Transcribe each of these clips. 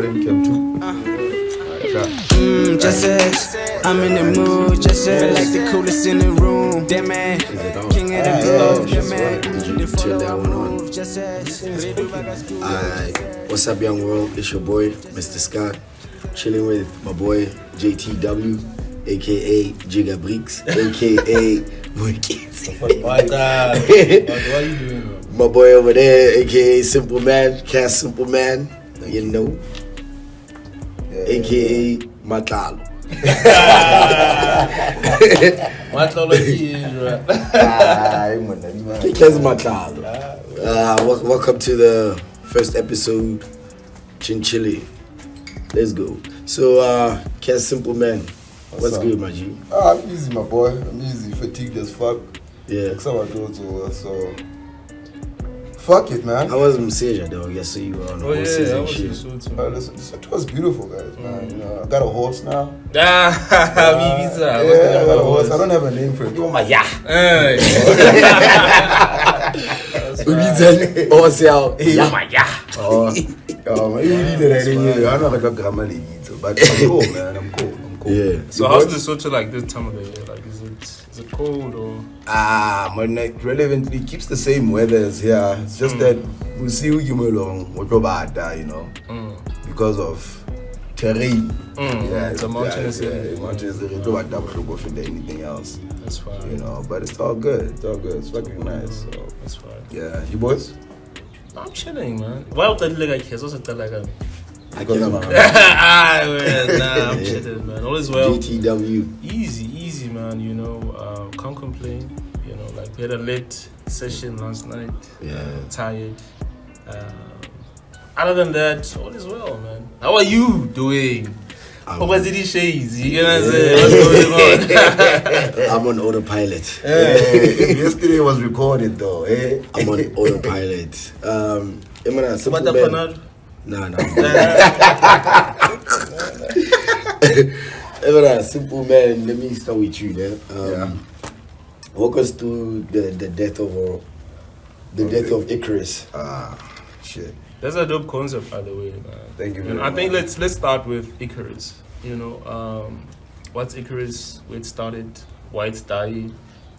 recording, Cam 2. Just as I'm in the mood, just as like the coolest in the room. That man, king of the groove, that man. Turn that one on. What's up, young world? It's your boy, Mr. Scott, chilling with my boy JTW, aka Jigga Bricks, aka Moeketsi. What are you doing, bro? My boy over there, aka Simple Man, Cass Simple Man, you know, aka Matalo. Matalo is Matalo. Welcome to the first episode, Chinchilli. Let's go. So, Cass Simple Man, what's good, my G? I'm easy, my boy. I'm easy. Fatigued as fuck. Yeah. So fuck it, man. I was in Mseja, though. I see you on the horses and shit. It was beautiful, guys, man. You know, I got a horse now. I I got a horse. I don't have a name for it. Oh my yeah. But I'm cool, man. I'm cool. Yeah. So how's the Soto like this time of the year? Like, is it cold or? Man, like, relevantly keeps the same weather as here. It's just that we'll see who you along, what about that, you know, because of terrain. It's a mountainous area. Mountainous area. Don't look for anything else. That's fine. You know, but it's all good. It's all good. It's fucking nice. So that's fine. yeah, you boys? I'm chilling, man. Why would I look like this? What's it like? I'm I'm chilling, man. All is well. GTW. Easy, man. You know, can't complain. You know, like we had a late session last night. Yeah. Tired. Other than that, all is well, man. How are you doing? What was it? Shades? You know what I'm saying? What's going on? I'm on autopilot. Yesterday was recorded though. I'm on autopilot. Simple Man. No. Simple Man, let me start with you then. Walk us through the death of Icarus. Shit. That's a dope concept, by the way, man. Thank you very I think much. let's start with Icarus. You know, what's Icarus? Where it started? Why it's dying?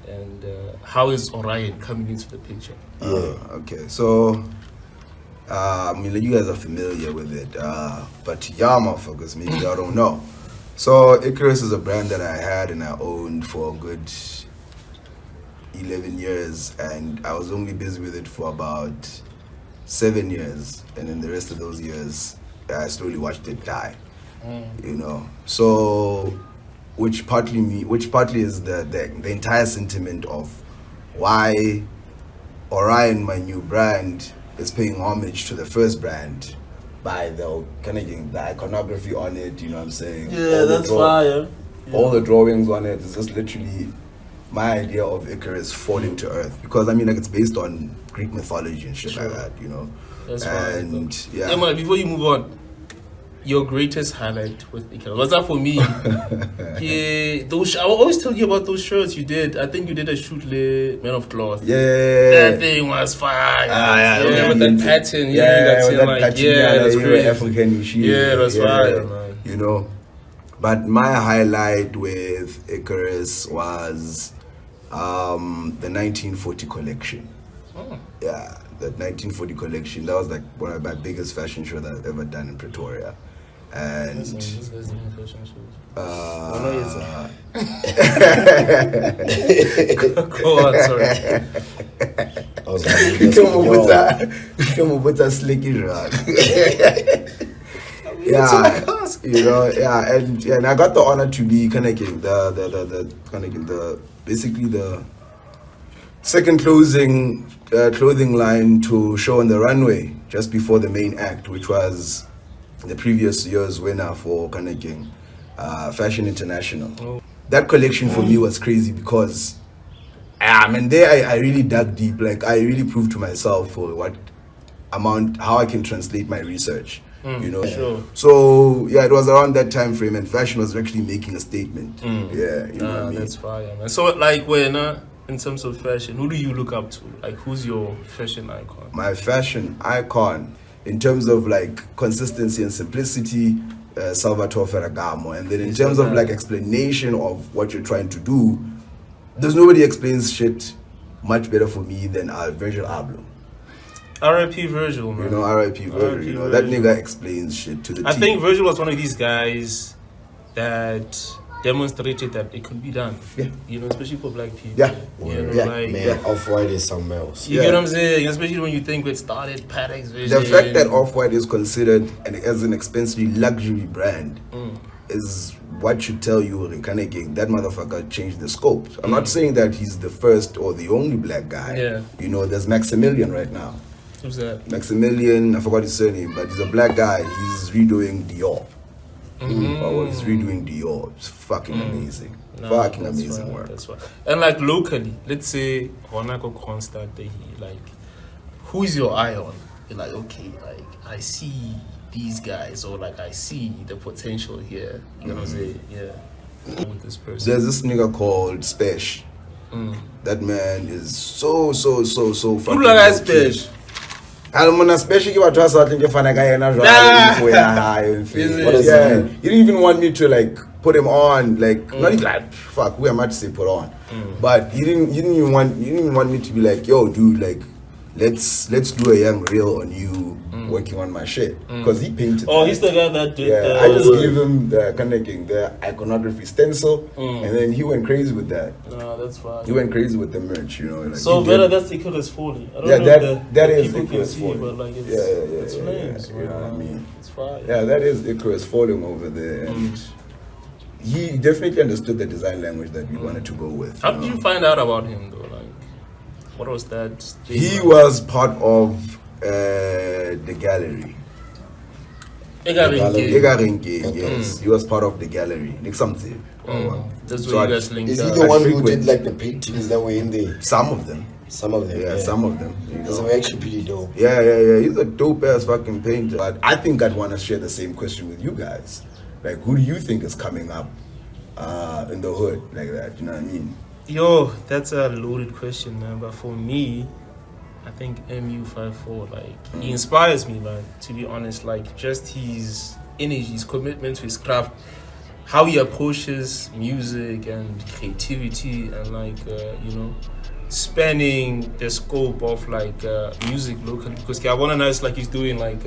And how is Orion coming into the picture? Okay, so I mean, you guys are familiar with it, but y'all motherfuckers, maybe y'all don't know. So Icarus is a brand that I had and I owned for a good 11 years, and I was only busy with it for about 7 years, and in the rest of those years, I slowly watched it die. You know, so which partly is the entire sentiment of why Orion, my new brand, is paying homage to the first brand by the iconography on it. You know what I'm saying? Yeah, that's fire. All the drawings on it is just literally my idea of Icarus falling to earth, because I mean, like, it's based on Greek mythology and shit like that, you know. That's and fine. yeah, Man, before you move on, your greatest highlight with Icarus, what's that for me? I always tell you about those shirts you did. I think you did a shoot Man of Cloth. Yeah, that thing was fire. With that pattern. that's great. African shit. Yeah, that's fire, man. You know, but my highlight with Icarus was the 1940 collection. Yeah, that 1940 collection. That was like one of my biggest fashion shows that I've ever done in Pretoria. And go on, sorry. I was like, come on, with that slicky rock. Yeah, you know, and I got the honor to be connecting the basically the second clothing line to show on the runway just before the main act, which was the previous year's winner for connecting Fashion International. That collection for me was crazy because I really dug deep. Like, I really proved to myself for how I can translate my research. You know, sure. So yeah, it was around that time frame, and fashion was actually making a statement. Yeah, you know what I mean? That's fire, man. So like, when in terms of fashion, who do you look up to? Like, who's your fashion icon? My fashion icon in terms of like consistency and simplicity, Salvatore Ferragamo, and then in terms of like explanation of what you're trying to do, there's nobody explains shit much better for me than Virgil Abloh. R.I.P. Virgil, man. You know, R.I.P. Virgil. You know, that nigga explains shit to the I T. think Virgil was one of these guys that demonstrated that it could be done. Yeah. You know, especially for black people. Yeah. You know, Yeah, like, man, Off-White is something else. you get what I'm saying? Especially when you think it started Patek's vision. The fact that Off-White is considered as an expensively luxury brand is what should tell you that motherfucker changed the scope. I'm not saying that he's the first or the only black guy. Yeah. You know, there's Maximilian right now. Who's that? Maximilian, I forgot his surname, but he's a black guy. He's redoing Dior. He's redoing Dior. It's fucking amazing. Fucking that's amazing fine, work. That's fine. And like locally, let's say Honako Constant, like, who is your eye on? You're like, okay, like I see these guys, or like I see the potential here. You know what I'm saying? Yeah. With this person. There's this nigga called Spesh. That man is so fucking Who like low-key. Spesh? Especially what was I think Nah. You didn't even want me to like put him on, like not even like fuck. Who am I to say put on? But you didn't even want me to be like, yo, dude, like let's do a young reel on you working on my shit, because he painted. Oh, that. he's the guy that did. Yeah, I just gave him the connecting the iconography stencil, and then he went crazy with that. No, that's fine. He went crazy with the merch, you know. Like So he better, did- that's Icarus Foley. I don't Yeah, know that- if that the is people can Icarus see, Foley. but like it's, it's yeah, flames. you know what I mean? It's fire. Yeah, that is Icarus falling over there. And he definitely understood the design language that we wanted to go with. How did you find out about him though? Like, what was that? thing He like? was part of the gallery. Egaringe. Yes. He was part of the gallery. Like something. That's So where I- you guys linked Is he up. the one who frequent. did like the paintings that were in there? Some of them. Some of them. Yeah, some of them. You Those know. were actually pretty dope. Yeah. He's a dope ass fucking painter. But I think I'd want to share the same question with you guys. Like, who do you think is coming up in the hood like that? You know what I mean? Yo, that's a loaded question, man. But for me, I think MU54, like, he inspires me, man, to be honest. Like, just his energy, his commitment to his craft, how he approaches music and creativity, and, like, you know, spanning the scope of, like, music locally. Because I want to know, it's like he's doing, like,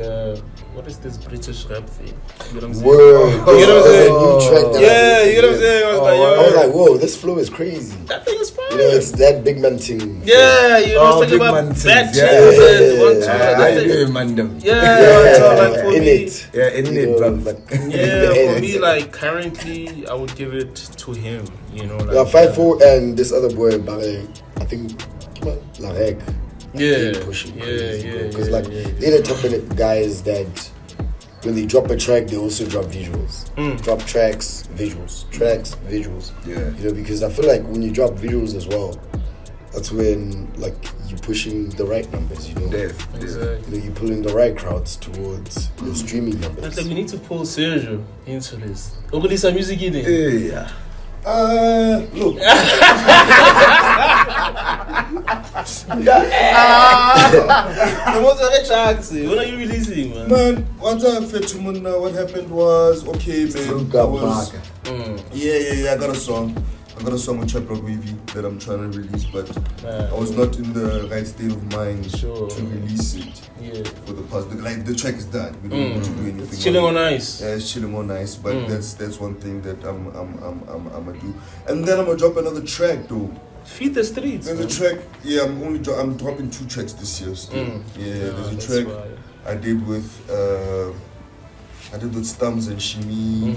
what is this British rap thing? You know what I'm saying? Word. You know what I'm There's a saying? new track that Yeah, I you know what I'm saying? I was like, yo, I was like, whoa, this flow is crazy. that thing is fire. You know, it's that big man thing. Yeah, you know, Oh, it's big talking man about things, bad yeah. tunes and Yeah, one, two, yeah, that I thing- do man them. Yeah, so like for in me, it. Yeah, in You it, know, bro. but- yeah, for me, like currently, I would give it to him. You know, like Yeah, 5-4 and this other boy, Barre, I think, Larek. Yeah, Pushing yeah, crazy, yeah, because yeah, like yeah. they're the type of guys that when they drop a track, they also drop visuals. Drop tracks, visuals. Yeah. You know, because I feel like when you drop visuals as well, that's when like you're pushing the right numbers. You know, Death. Exactly. you know, you're pulling the right crowds towards your streaming But numbers. like we need to pull Sergio into this. Release some music in it. Yeah. Look, When are you releasing, man? man, once I fed to Munna, what happened was, okay, man, I was, yeah, I got a song. I got a song with Chapra Weavy that I'm trying to release, but I was not in the right state of mind Sure. to release it Yeah. for the past. Like the track is done. We don't need to do anything. It's chilling on ice. Yeah, it's chilling on ice, but that's one thing that I'm gonna do. And then I'm gonna drop another track though. Feed the streets. There's a man. track. Yeah, I'm dropping 2 tracks this year. Still. Yeah, there's a that's track fire. I did with Stums and Shimi.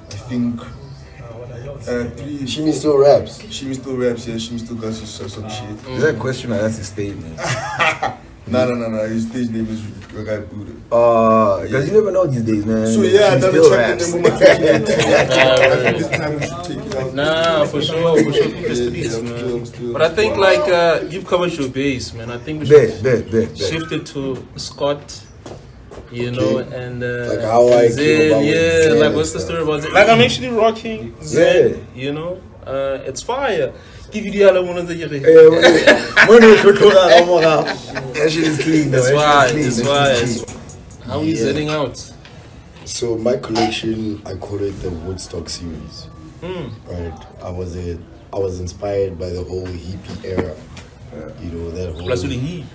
I think 3. Shimi still raps. Shimi still raps. Yeah, Shimi still got some shit. Is that a question or that's his statement? No. His stage name is Ragai Buddha. Because you never know these days, man. So yeah, She another still track raps. and then I think this time we should take it out. Nah, for sure, feed the streets, I'm man. still- But I think like you've covered your base, man. I think we should Bet. shift it to Scott. You know, and Like how I Zen, came about with yeah, Zen like and what's the stuff. story about Zen? Like I'm actually rocking Zen, you know, it's fire. Give you the other one of the year. That shit is clean, though. That's That why, shit is that's clean. why. That shit is clean. How are you setting out? So my collection, I call it the Woodstock series. Right. I was inspired by the whole hippie era. You know, that whole Plus, he.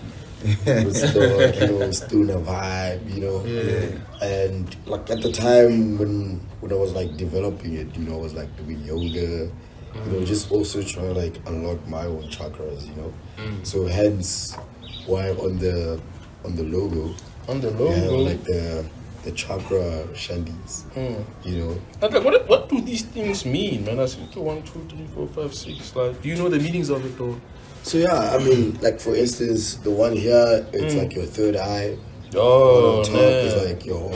Woodstock, you know, stoner vibe, you know. Yeah. And like at the time when I was like developing it, you know, I was like doing yoga, you know, just also trying to like unlock my own chakras, you know. So hence why on the logo. On the We have logo. like the chakra shandies, you know. Like, what do these things mean, man? I see 1, 2, 3, 4, 5, 6. Like, do you know the meanings of it though? So yeah, I mean, like for instance, the one here, it's like your third eye. Oh, On top man. is like your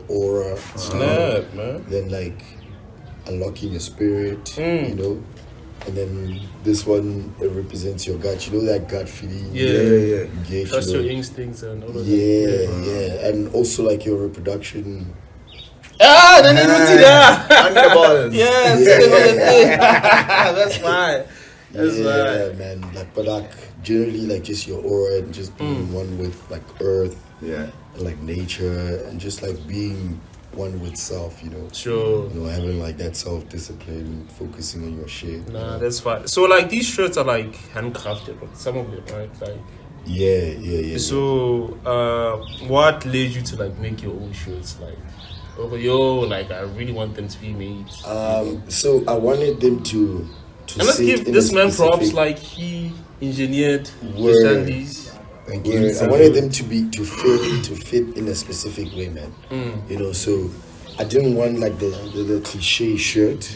aura. Snap, man. Then like unlocking your spirit, you know. And then this one, it represents your gut. You know that gut feeling. Yeah. You get, Trust you know. your instincts and all of that. Yeah. And also like your reproduction. Ah, then you see that. Under the balls. Yes, that's fine. That's right. Man. Like, but like generally, like just your aura and just being one with like earth, Yeah. and like nature, and just like being one with self. You know. Sure. You know, having like that self-discipline, focusing on your shit. Nah, that's fine. So, like, these shirts are like handcrafted, like, some of them, right? Like, Yeah. so, what led you to like make your own shirts? Like, like, I really want them to be made. So I wanted them to And let's sit give in this a man props. specific Like, he engineered the Word. shandies. Thank word. you. I wanted them to fit in a specific way, man. You know, so I didn't want like the cliche shirt,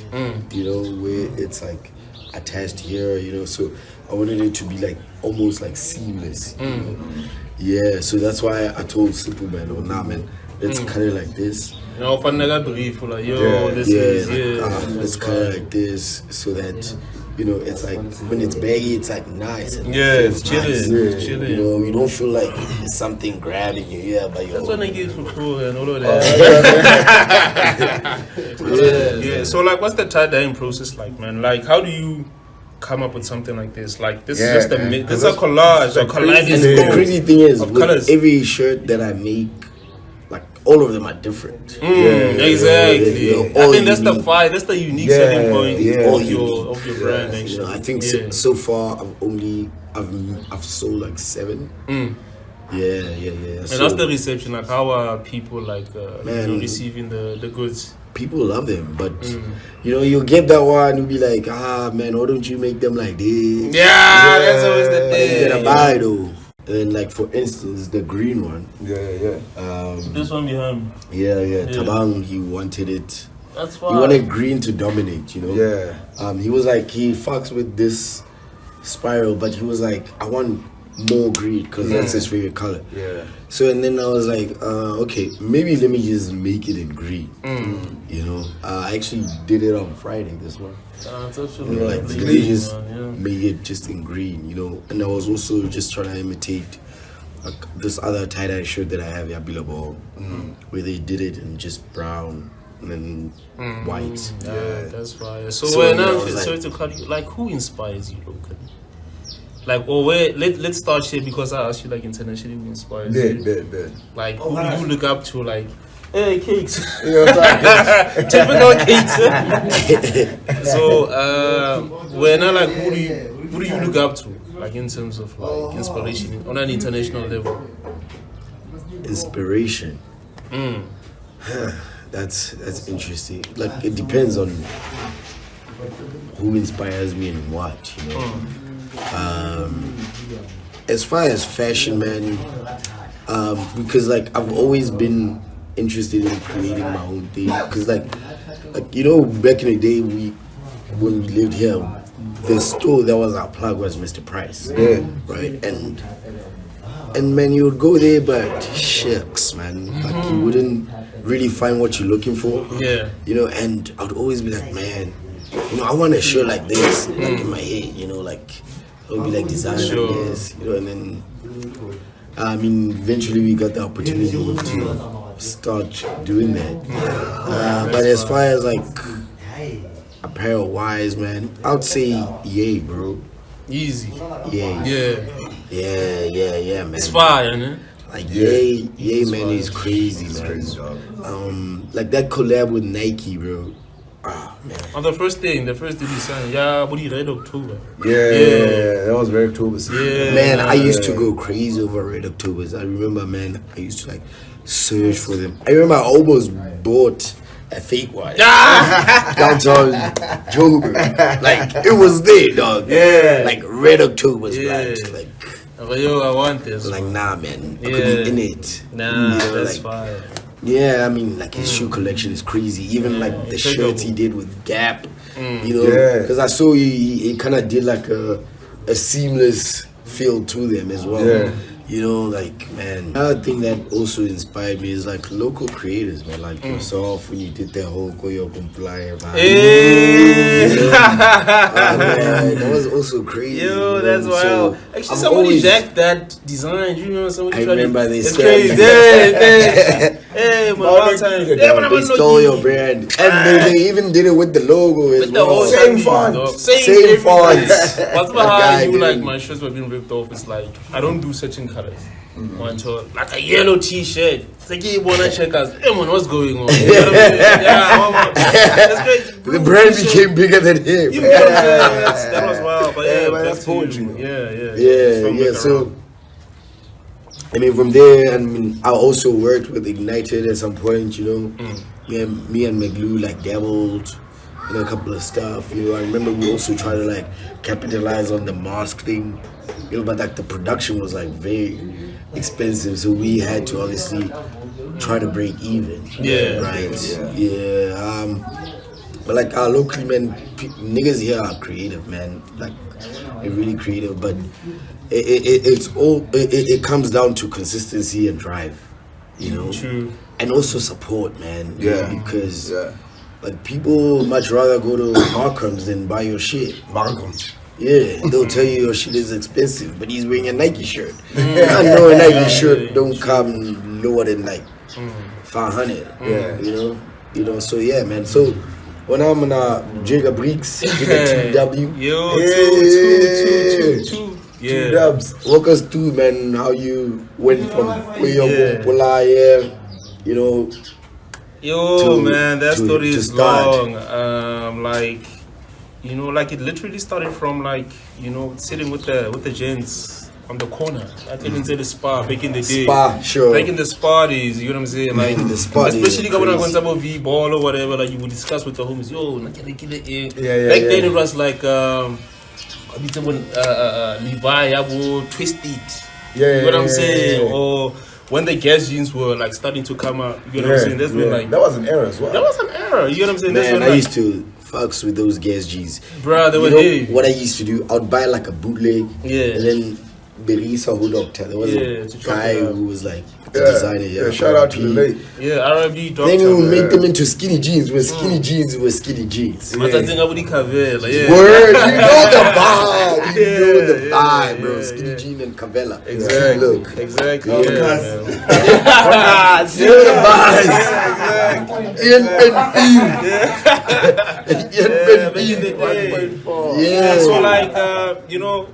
you know, where it's like attached here, you know. So I wanted it to be like almost like seamless. You know? Yeah, so that's why I told Simple Man, oh nah man, let's cut it like this. You know, for nigga brief, like, yo, Yeah. this Yeah, is, like, let's cut it like this so that, you know, it's like when it's baggy, it's like nice. And Yeah, it it's feels chilling, nice. it's chilling. You know, you don't feel like it's something grabbing you, yeah, but That's you're. what niggas for cool and all of that. Yeah. So, like, what's the tie-dyeing process like, man? Like, how do you come up with something like this? Like, this Yeah, is just man. this is a collage, a And collage the crazy thing is, of with colors. every shirt that I make, like all of them are different. Exactly. Yeah, I all think that's the unique. fight. That's the unique Yeah, selling point yeah. of All your unique. brand. You Actually, know, I think Yeah. so far I've sold like 7. Yeah. And So that's the reception. Like, how are people like Man. receiving the goods? people love them, but you know, you'll get that one, you'll be like, man, why don't you make them like this? Yeah, that's always the But you thing. gotta buy though. And then, like for instance, the green one. Yeah. This one behind. Yeah. Tabang, he wanted it. That's He fine. wanted green to dominate, you know. Yeah. He was like, he fucks with this spiral, but he was like, I want more green because that's his favorite color. Yeah. So and then I was like, okay, maybe let me just make it in green. You know, I actually did it on Friday this month. It's actually You know, like really really just man, yeah. make it just in green. You know, and I was also just trying to imitate like this other tie-dye shirt that I have, Yabilabo, where they did it in just brown and then white. Yeah, that's fire. So, So, when yeah, I I'm was like- sorry to cut you, like, who inspires you locally? Like, or where? Let's start here because I asked you like internationally who inspires you. Bed. Like, who do you look up to? Like, hey, cakes, You know what I'm saying? typical cakes. So, when I like, who do you look up to? Like in terms of like inspiration on an international level. Inspiration. That's interesting. Like it depends on who inspires me and what, you know. As far as fashion, man, because like I've always been interested in creating my own thing. Because like you know, back in the day, when we lived here, the store that was our plug was Mr. Price. Yeah. Right. And man, you would go there, but shucks, man, like you wouldn't really find what you're looking for. Yeah. You know, and I'd always be like, man, you know, I want a shirt like this, like in my head, you know, like it would be like design Sure. like this, you know, and then I mean, eventually we got the opportunity to start doing that. But as far as like apparel wise, man, I would say yay, bro. Easy. Yay. Yeah. Yeah, man. It's fire, man. Like Yeah. Yay man is crazy, It's man. crazy job. Like that collab with Nike, bro. Ah man. On the first day he sang, yeah, but he Red October. Yeah, that was very October. Yeah. Man, I used to go crazy over Red Octobers. I remember, man, I used to like search for them. I remember I almost bought a fake one. Downtown Joburg. Like, it was there, dog. Yeah. Like Red Octobers, Yeah. blood. Like, Yo, I want this. like, nah, man. I Yeah. could be in it. Nah, You know, that's like, fire. yeah, I mean, like his shoe collection is crazy. Even like the shirts he did with Gap, you know, Yeah. because I saw he kind of did like a seamless feel to them as well. Yeah. You know, like, man. Another thing that also inspired me is like local creators, man, like yourself when you did that whole Koyo Comply vibe. Hey. Man, that was also crazy. Yo, that's So, wild. Actually, I'm somebody always- jacked that design. Do you remember somebody I tried remember it? they It's scammed crazy. me. Hey, man, Oh, one they time. did it, Yeah, dog. man, They stole your brand, and they even did it with the logo as With the whole well. Same thing, font. dog. Same everything. fonts. What's That about how guy you did like it. my shirts were being ripped off? It's like I don't do certain colors. Until like a yellow T-shirt. It's like you wanna check us. Hey man, what's going on? You know what I mean? Yeah, that's great. The brand became bigger than him. You know what I'm saying? That was wild. But yeah, man, back that's to you. poetry. Yeah. From Yeah. back So, around. I mean, from there, I mean, I also worked with Ignited at some point. You know, me and Meglu like dabbled in a couple of stuff. You know, I remember we also tried to like capitalize on the mask thing. You know, but like the production was like very expensive, so we had to obviously try to break even. Yeah. Right. Yeah. But like our locally, man, niggas here are creative, man. Like they're really creative, but it comes down to consistency and drive, you know. True. And also support, man. you Yeah. know, because Yeah. like people much rather go to Markham's than buy your shit. Malcolm. Yeah, they'll tell you your shit is expensive, but he's wearing a Nike shirt. I know a Nike shirt don't come lower than like 500. Yeah. You know. So yeah, man. So when I'm in Jigga Bricks with the 2W, Yo, Yeah. two. Two Yeah. dubs. walk us through, man, how you went from Koyo Pola, you know. Yo, to- man, that to- story to is start. long. Like, you know, like it literally started from like, you know, sitting with the gents on the corner. I can even say the spa back in the day. Spa, sure. Back in the spa days, you know what I'm saying? Like, The spa days especially are when I went crazy. about V-ball or whatever, like you would discuss with the homies, yo, Yeah, back then yeah. it was like, Levi, Abu, Twist It. Yeah, You know what I'm yeah, saying? yeah. Or when the gas jeans were like starting to come out, you know what I'm saying? That's when like, that was an error as well. that was an error, you know what I'm saying? That's Man, when I like, used to fucks with those gas G's. bruh, they You were know heavy. what I used to do? I'd buy like a bootleg, Yeah. and then Berisa who doctor. There was Yeah, a to chop guy it up. who was like the Yeah, designer. yeah, shout out to the late. Yeah, RB doctor. Then we would make Yeah. them into skinny jeans. With skinny jeans, it was skinny jeans. Matsatsing a bodi Cavella, yeah. Word, you know the vibe. You know the Yeah, vibe, bro. yeah, Skinny yeah. jean and Cavella. Exactly. Look. Exactly. Yeah. Yeah, man. See the vibes. Ian Benfield. Ian Yeah, back in the day. Benfield. Yeah, Yeah. so like, you know,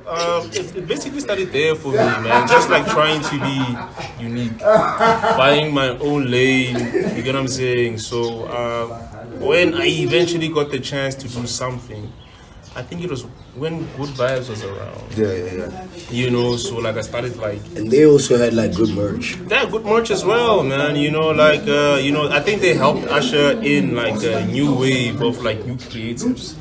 it basically started there for me, man. Just like trying to be unique, finding my own lane. You get what I'm saying? So when I eventually got the chance to do something, I think it was when Good Vibes was around. Yeah. You know, so like I started like. And they also had like good merch. They had good merch as well, man. You know, like you know, I think they helped usher in like a new wave of like new creatives.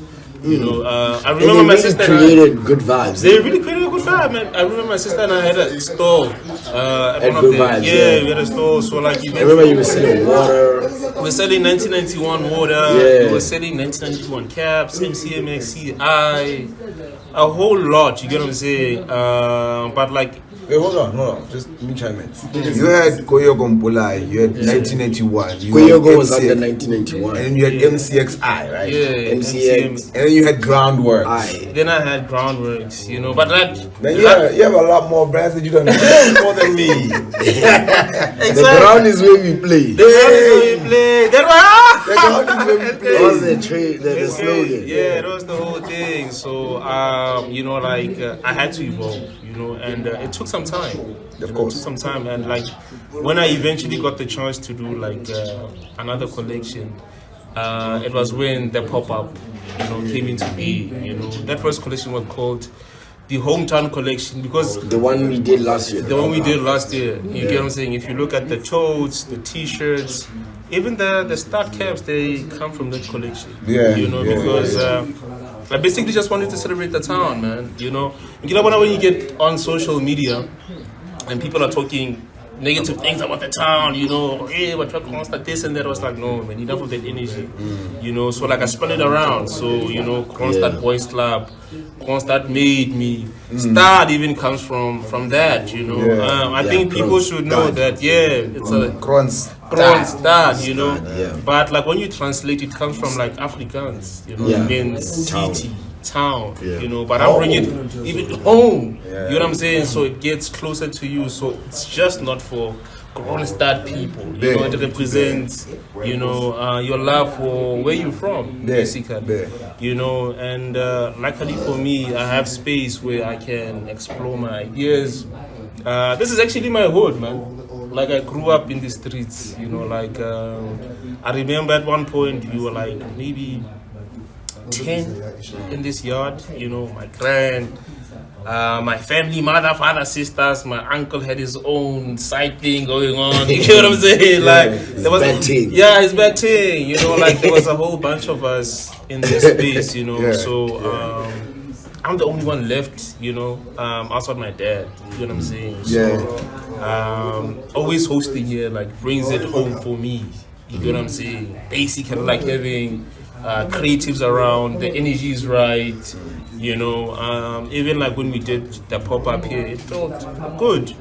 You know, I And remember they my really sister. And I, created good vibes. they really created a good vibe, man. I remember my sister and I had a store. At Had one good of the, vibes, yeah, yeah. we had a store. So like, I remember you were selling water. we were selling 1991 water. Yeah. We were selling 1991 caps, MCMX, CI, a whole lot. You get what I'm saying? But like. Wait, hold on. Just let me chime in. You had Koyo Gompolai, you had 1981. You had Koyogo was MCX, under 1991. and then you had MCXI, right? Yeah, MCX. And then you had Groundwork. Aye. Then I had Groundworks, you know, but like. Man, you have a lot more brands that you don't know more than me. The ground is where we play. That is how you play. That was. The ground is where we That was play. the trade, the slogan. Yeah, that was the whole thing. So, you know, like I had to evolve. You you know, and it took some time. Of course. It took some time, and like when I eventually got the chance to do like another collection, it was when the pop-up, you know, came into being. You know, that first collection was called the Hometown Collection, because The one we did last year. the one we did last year, you get what I'm saying? If you look at the totes, the t-shirts, even the Stad caps, they come from that collection. Yeah, You know, yeah, because I basically just wanted to celebrate the town, man. You know, when you get on social media and people are talking negative things about the town, you know, hey, but Kronstadt this and that, I was like, no, man, enough of that energy, you know. So like I spun it around. So, you know, Kronstadt Boys Club, Kronstadt made me. Stad even comes from that, you know. I think people should know that, it's a Kronstadt, you know. But like when you translate, it comes from like Afrikaans, you know, it means city, town, you know. But I'm bringing it even home, you know what I'm saying? So it gets closer to you. So it's just not for Kronstadt people, you know. It represents, you know, your love for where you're from, basically, you know. And luckily for me, I have space where I can explore my ideas. This is actually my hood, man. Like I grew up in the streets, you know. Like I remember at one point we were like maybe 10 in this yard, you know. My family, mother, father, sisters, my uncle had his own side thing going on. You know what I'm saying? Like there was his bad thing. You know, like there was a whole bunch of us in this space. You know, so I'm the only one left. You know, outside my dad. You know what I'm saying? So always hosting here like brings it home for me. You know what I'm saying? Basically, like having creatives around, the energy is right. You know, even like when we did the pop-up here, it felt good.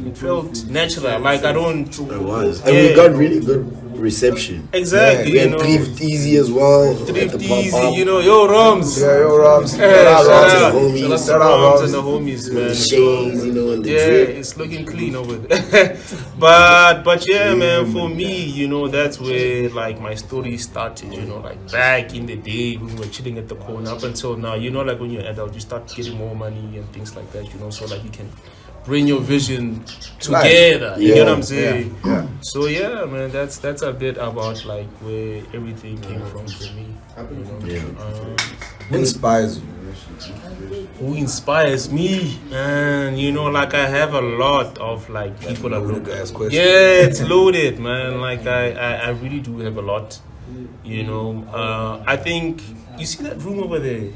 It felt natural. Like I don't. It was, and we got really good reception. Exactly. We had Thrift Easy as well. Thrift Easy, you know, yo Roms. Yo Roms. Shout out Roms and the homies, man. The shades, you know, and the drip. It's looking clean over there. but yeah, man, for me, you know, that's where like my story started. You know, like back in the day when we were chilling at the corner up until now. You know, like when you're adult, you start getting more money and things like that. You know, so like you can bring your vision together. You know what I'm saying? So yeah, man, that's a bit about like where everything came from for me. You know? Who inspires you? Who inspires me? And you know, like I have a lot of like people that look at. Yeah, it's loaded, man. Like I really do have a lot. You know, I think you see that room over there.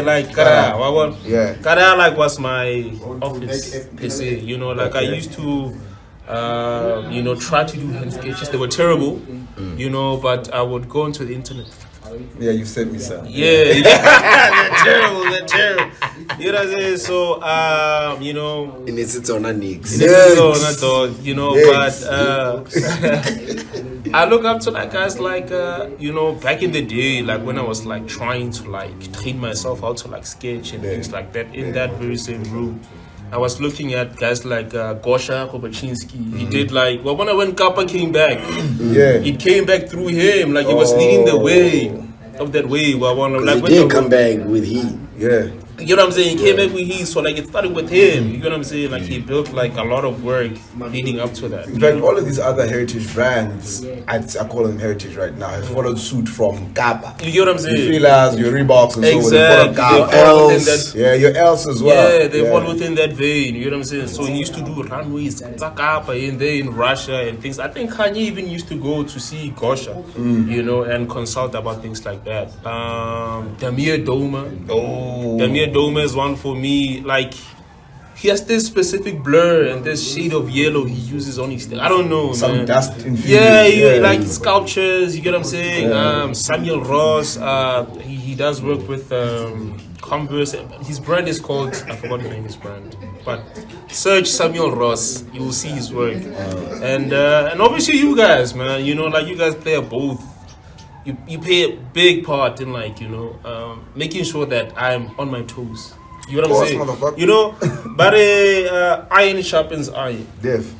Like Kara like was my office per se. You know, like I used to you know, try to do hand sketches. They were terrible, you know, but I would go onto the internet. Yeah, you sent me some. They're terrible. You know what I'm saying? So, you know. And it's on our necks. You know, but I look up to like guys like, you know, back in the day, like when I was like trying to like train myself how to like sketch and things like that in that very same room. I was looking at guys like Gosha Kobaczynski. He did like, well, when Kappa came back, it came back through him. Like he was leading the way of that wave. Like, he did come back with heat. You know what I'm saying? He came back with heat, so like it started with him. You know what I'm saying? Like he built like a lot of work leading up to that. In fact, all of these other heritage brands, I call them heritage right now, have followed suit from Kappa. You get what I'm saying? Your Filas, your Reeboks and exactly. so on. Your Else as well. Yeah, they fall within that vein. You know what I'm saying? So he used to do runways, Kappa in there in Russia and things. I think Kanye even used to go to see Gosha, you know, and consult about things like that. Damir Doma. Damir Doma is one for me. Like he has this specific blur and this shade of yellow he uses on his thing. I don't know, some man. Dust infused. Like sculptures. You get what I'm saying? Samuel Ross. He does work with Converse. His brand is called, I forgot the name of his brand, but search Samuel Ross. You will see his work. And obviously you guys, man. You know, like you guys play both. You play a big part in like, you know, making sure that I'm on my toes. You know what I'm saying? You know, but iron sharpens iron.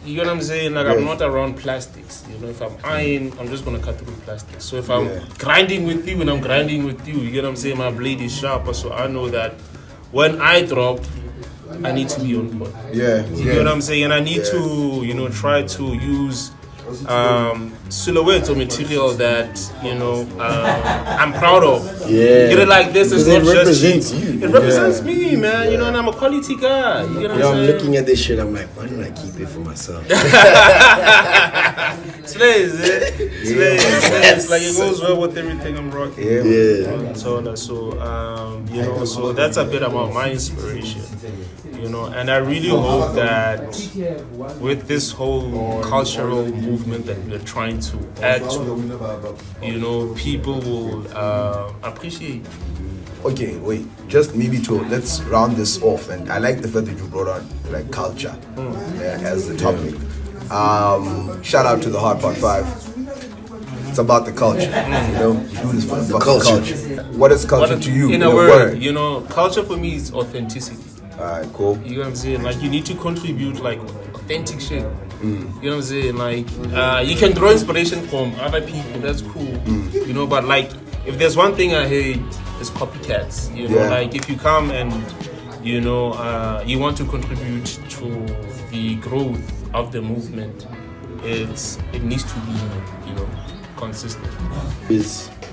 You know what I'm saying? Like I'm not around plastics. You know, if I'm iron, I'm just gonna cut through plastics. So if I'm grinding with you and I'm grinding with you, you know what I'm saying? My blade is sharper, so I know that when I drop, I need to be on point. Yeah. You know what I'm saying? And I need to, you know, try to use silhouettes or material that, you know, I'm proud of. Yeah. Get it like this, it's Because not it represents just you. It represents me, man. You know, and I'm a quality guy. You know what I'm I'm saying? looking at this shit, I'm like, why don't I keep it for myself? Slays, Slays. Like it goes well with everything I'm rocking. Yeah. So you know, so that's a bit about my inspiration. You know, and I really hope that with this whole cultural movement that we're trying to add to, you know, people will appreciate. Okay, wait. Just maybe let's round this off, and I like the fact that you brought on like culture as the topic. Shout out to the Hard Part 5. It's about the culture. You know, we do this for the culture. What is culture to you? In a word, you know, culture for me is authenticity. Alright, cool. You know what I'm saying? Like you need to contribute like authentic shit. You know what I'm saying? Like you can draw inspiration from other people. That's cool. You know, but like if there's one thing I hate, it's copycats. You know, like if you come and you know you want to contribute to the growth of the movement, it needs to be, you know, consistent.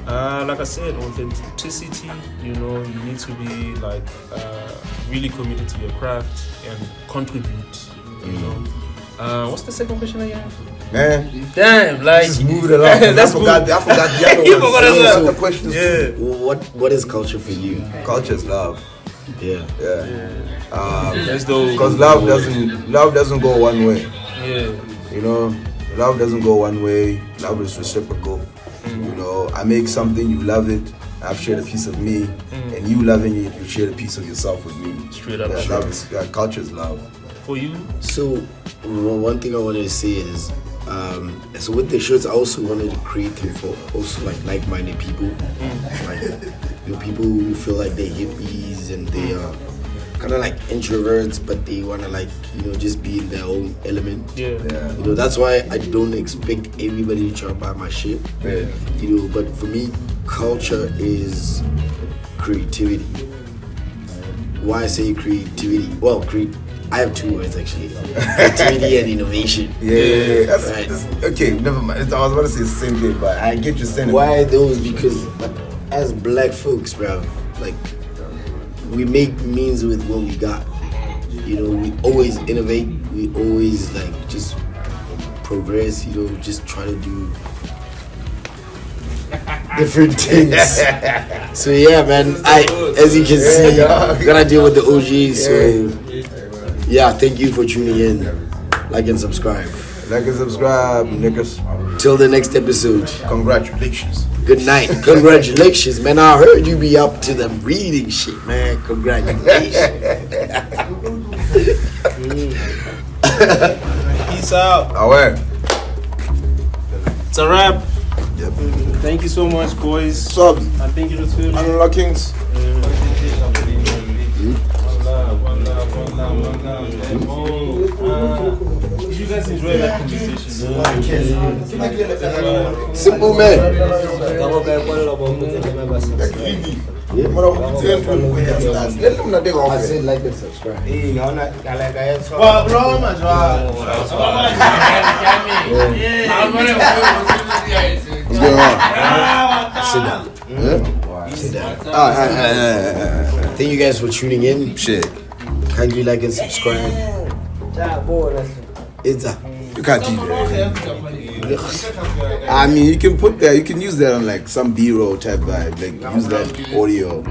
Like I said, authenticity, you know, you need to be like really committed to your craft and contribute, you know. What's the second question again? Man, damn, like just move it along. I forgot the other one. The questions too. What is culture for you? Culture is love. Yeah. Because love doesn't go one way. Yeah. You know, love doesn't go one way. Love is reciprocal. You know, I make something, you love it. I've shared a piece of me, and you loving it, you shared a piece of yourself with me. Straight up. Yeah, love is, culture is love. For you? So, one thing I wanted to say is, so with the shirts, I also wanted to create them for also like-minded people, like you know, people who feel like they're hippies and they are kind of like introverts, but they want to like, you know, just be in their own element. Yeah. You know, that's why I don't expect everybody to try to buy my shit. Yeah. You know, but for me, culture is creativity. Why I say creativity? Well, I have two words actually: creativity and innovation. Yeah. Right. Okay, never mind. I was about to say the same thing, but I get your sentiment. Why those? Because like, as black folks, bruv, like we make means with what we got. You know, we always innovate. We always like just progress. You know, just try to do different things. So yeah, man. As you can see, gotta deal with the OGs. So yeah, thank you for tuning in. Like and subscribe. Like and subscribe, niggas. Till the next episode. Congratulations. Good night. Congratulations, man. I heard you be up to the reading shit, man. Congratulations. Peace out. Alright. It's a wrap. Yep. Thank you so much, boys. Subs. I think you too. Unlockings. Did you guys enjoy that conversation? Simple man. I said like and subscribe. What's going on? Sit down. Sit down. Thank you guys for tuning in. Shit. Kindly like and subscribe. It's a You can't do that. I mean, you can put that, you can use that on like some B-roll type vibe. Like, use that audio.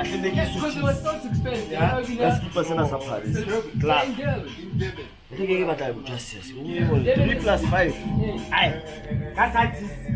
Because it was so expensive. Yeah. Let's keep us in a surprise. Class. I think I gave a justice. 3 plus 5. Aye.